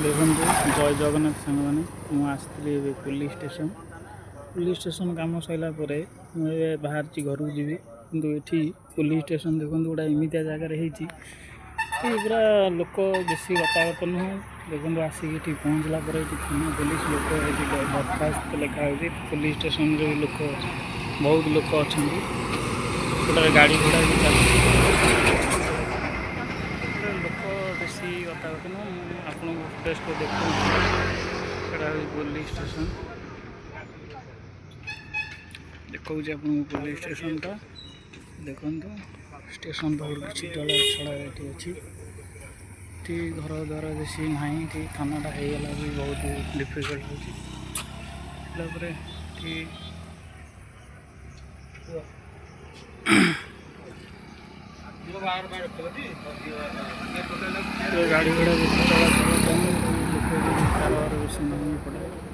देखो जय जगन्नाथ सांग मैंने मुझे पुलिस स्टेशन कम सरला मुझे बाहर घर को जी कि ये पुलिस स्टेशन देखो गोटा एमतिया जगार पूरा लोक बेसी गतागत नुह देखो आसिक पहुँचला थाना पुलिस लोक दरखास्त लिखा पुलिस स्टेशन रे लोक बहुत लोक अच्छा गोटे गाड़ी घोड़ा भी चलती लोक बेसी गतागत नुह आपको फुटेज को देखा पुलिस स्टेशन देखा आपको पुलिस स्टेशन टा देखो स्टेशन बहुत किसी तले छड़ा ये अच्छी घर द्वार बेसी ना थानाटा होगला भी बहुत डिफिकल्ट गाड़ी घोड़ा बेसी चलाचल लोक बेसी नहीं पड़े।